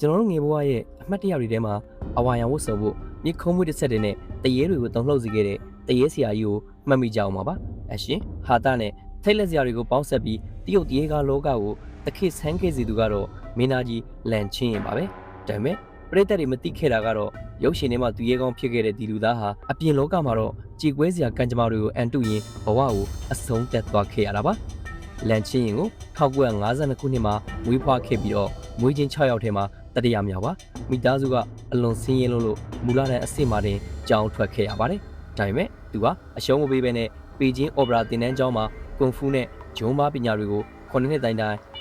ကျွန်တော်တို့ငယ်ဘဝရဲ့အမှတ်တရတွေထဲမှာအဝါရောင်ဝတ်စုံဖို့မြစ်ခုံးမှုတစ်ဆက်တည်းနဲ့တရေတွေကိုတုံ့လှုပ်စေခဲ့တဲ့တရေဆရာကြီးကိုမှတ်မိကြအောင်ပါအရှင်ဟာတာနဲ့ထိတ်လက်စရာတွေကိုပေါင်းဆက်ပြီးတရုတ်တရေကားလောကကိုတခိဆန်းခဲ့စီသူကတော့မင်းသားကြီးလန်ချင်းရင်ပါပဲဒါပေမဲ့ပရိသတ်တွေမသိခဲ့တာကတော့ရုပ်ရှင်ထဲမှာသူရဲကောင်းဖြစ်ခဲ့တဲ့ဒီလူသားဟာအပြင်လောကမှာတော့ကြေကွဲစရာကံကြမ္မာတွေကိုအန်တုရင်ဘဝကိုအဆုံးတက်သွားခဲ့ရတာပါလန်ချင်းရင်ကို1952ခုနှစ်မှာမွေးဖွားခဲ့ပြီးတော့မွေးချင်း6ယောက်ထဲမှာတတိယမြောက်ပါမိသားစုကအလွန်ဆင်းရဲလို့မူလတန်းအစ်စ်မှတင်ကြောင်းထွက်ခဲ့ရပါတယ်ဒါပေမဲ့သူကအရှုံးမပေးဘဲနဲ့ပေကျင်းအော်ပရာသင်တန်းကျောင်းမှာကွန်ဖူးနဲ့ဂျုံးမားပညာတွေကို9နှစ်တိုင်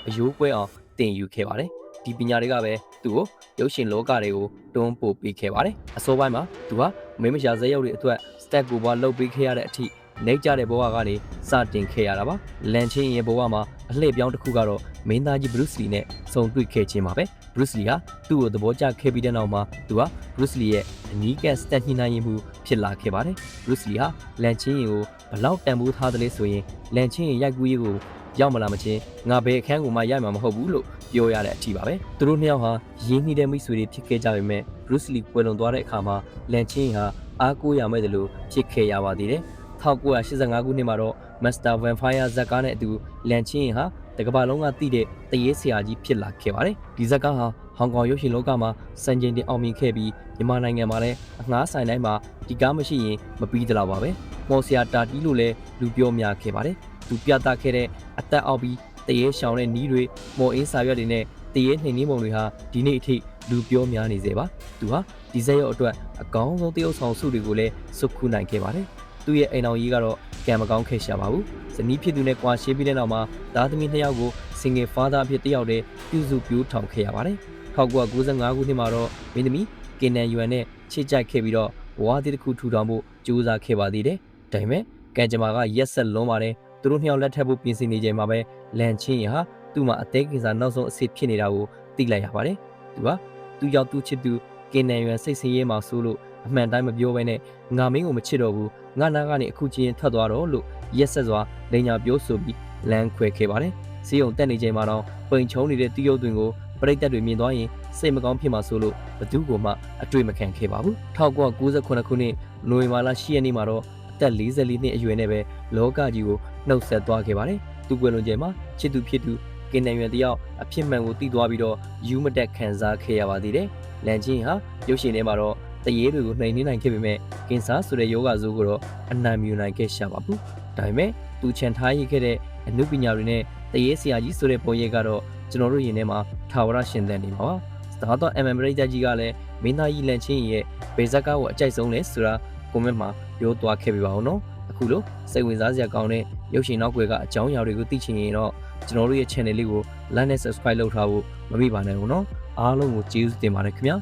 အယိုးကွဲအောင်သင်ယူခဲ့ပါတယ်ဒီပညာတွေကပဲသူ့ကိုရုပ်ရှင်လောကတွေကိုတွန်းပို့ပေးခဲ့ပါတယ်အစောပိုင်းမှာသူမင်းမရှာဇက်ရုပ်တွေအတွက်စတက်ကိုဘွားလုပ်ပေးခဲ့ရတဲ့အထိနေကြတဲ့ဘဝကနေစတင်ခဲ့ရတာပါလန်ချင်းရဲ့ဘဝမှာအလှည့်ပြောင်းတစ်ခုကတော့မင်းသားကြီးဘရုစ်လီနဲ့ဆုံတွေ့ခဲ့ခြင်းပါပဲဘရုစ်လီဟာသူ့ကိုသဘောကျခဲ့ပြီးတဲ့နောက်မှာသူဘရုစ်လီရဲ့အနီးကပ်စတက်ညှိနှိုင်းမှုဖြစ်လာခဲ့ပါတယ်ဘရုစ်လီဟာလန်ချင်းကိုဘလောက်တန်ဖိုးထားတယ်လဲဆိုရင်လန်ချင်းရိုက်ကူးရေးကိုရောက်မလာမချင်းငါဘယ်အခန်းကိုမှရိုက်မှာမဟုတ်ဘူးလို့ပြောရတဲ့အထိပါပဲသူတို့နှစ်ယောက်ဟာရင်းနှီးတဲ့မိတ်ဆွေတွေဖြစ်ခဲ့ကြပေမဲ့ဘရုစ်လီကွယ်လွန်သွားတဲ့အခါမှာလန်ချင်းဟာအားကိုးရမဲ့တယ်လို့ဖြစ်ခဲ့ရပါသေးတယ်1985ခုနှစ်မှာတော့ Master Vampire ဇာတ်ကားနဲ့အတူလန်ချင်းဟာတကမ္ဘာလုံးကသိတဲ့တရေဆရာကြီးဖြစ်လာခဲ့ပါတယ်ဒီဇာတ်ကားဟာဟောင်ကောင်ရုပ်ရှင်လောကမှာစံချိန်တင်အောင်မြင်ခဲ့ပြီးမြန်မာနိုင်ငံမှာလည်းအငှားဆိုင်တိုင်းမှာဒီကားမရှိရင်မပြီးသလောက်ပါပဲမော်ဆရာတာတီလို့လည်းလူပြောများခဲ့ပါတယ်သူပြသခဲ့တဲ့အသက်အောက်ပြီးတရေရှောင်တဲ့နီးတွေမော်အင်းစာရွက်တွေနဲ့တရေနှိမ်နှင်းပုံတွေဟာဒီနေ့အထိလူပြောများနေစေပါသူဟာဒီဇက်ရုပ်အတွက်အကောင်းဆုံးတရုပ်ဆောင်စုတွေကိုလည်းစုခုနိုင်ခဲ့ပါတယ်သူ့ရဲ့အိမ်တော်ကြီးကတော့ကံမကောင်းခဲ့ရှာပါဘူးဇနီးဖြစ်သူနဲ့ကွာရှင်းပြီးတဲ့နောက်မှာသားသမီး2ယောက်ကို single father အဖြစ်တယောက်တည်းပြုစုပြိုးထောင်ခဲ့ရပါတယ်1995ခုနှစ်မှာတော့မင်းသမီးကင်နန်ယူအန်နဲ့ချစ်ကြိုက်ခဲ့ပြီးတော့ဘဝတည်တစ်ခုထူထောင်ဖို့ကြိုးစားခဲ့ပါသေးတယ်ဒါပေမဲ့ကံကြမ္မာကရက်ဆက်လွန်ပါတယ်သူတို့2ယောက်လက်ထပ်ဖို့ပြင်ဆင်နေချိန်မှာပဲလန်ချင်းဟာသူ့မှာအသေးကင်ဆာနောက်ဆုံးအဆင့်ဖြစ်နေတာကိုသိလိုက်ရပါတယ်သူရောက်သူ့ချစ်သူကင်နန်ယူအန်စိတ်ဆင်းရဲမှဆိုးလို့အမှန်တိုင်းမပြောဘဲနဲ့ငါမင်းကိုမချစ်တော့ဘူးငါနာကနေအခုချင်းထွက်သွားတော့လို့ရက်ဆက်စွာလိန်ညာပြောဆိုပြီးလမ်းခွဲခဲ့ပါတယ်စီးုံတက်နေချိန်မှာတော့ပိန်ချုံနေတဲ့တီးရုပ်တွင်ကိုပရိသတ်တွေမြင်သွားရင်စိတ်မကောင်းဖြစ်မှာဆိုလို့ဘသူကမှအတွေ့မခံခဲ့ပါဘူး1998ခုနှစ်နိုဝင်ဘာလ10ရက်နေ့မှာတော့အသက်44နှစ်အရွယ်နဲ့ပဲလောကကြီးကိုနှုတ်ဆက်သွားခဲ့ပါတယ်သူကွယ်လွန်ချိန်မှာချစ်သူဖြစ်သူကင်နန်ရွယ်တယောက်အဖြစ်မှန်ကိုသိသွားပြီးတော့ယူမတက်ခံစားခဲ့ရပါသေးတယ်လန်ချင်းဟာရုပ်ရှင်ထဲမှာတော့တရေတွေကိုနှိမ်နှင်းနိုင်ခဲ့ပေမဲ့ကင်ဆာဆိုတဲ့ယောဂဇိုးကိုတော့အနံမြူနိုင်ခဲ့ရှာပါဘူးဒါပေမဲ့သူချန်ထားရခဲ့တဲ့အနုပညာတွေနဲ့တရေဆရာကြီးဆိုတဲ့ပုံရိပ်ကတော့ကျွန်တော်တို့ရင်ထဲမှာထာဝရရှင်သန်နေမှာပါဒါတော့ MM ရိတ်ကြီးကလည်းမင်းသားကြီးလန်ချင်းရဲ့ဗေဇက်ကားကိုအကြိုက်ဆုံးလဲဆိုတာကွန်မန့်မှာပြောသွားခဲ့ပြပါဦးနော်အခုလိုစိတ်ဝင်စားစရာကောင်းတဲ့ရုပ်ရှင်နောက်ွယ်ကအကြောင်းအရာတွေကိုသိချင်ရင်တော့ကျွန်တော်တို့ရဲ့ channel လေးကို like နဲ့ subscribe လုပ်ထားဖို့မမေ့ပါနဲ့ဦးနော်အားလုံးကိုကျေးဇူးတင်ပါတယ်ခင်ဗျာ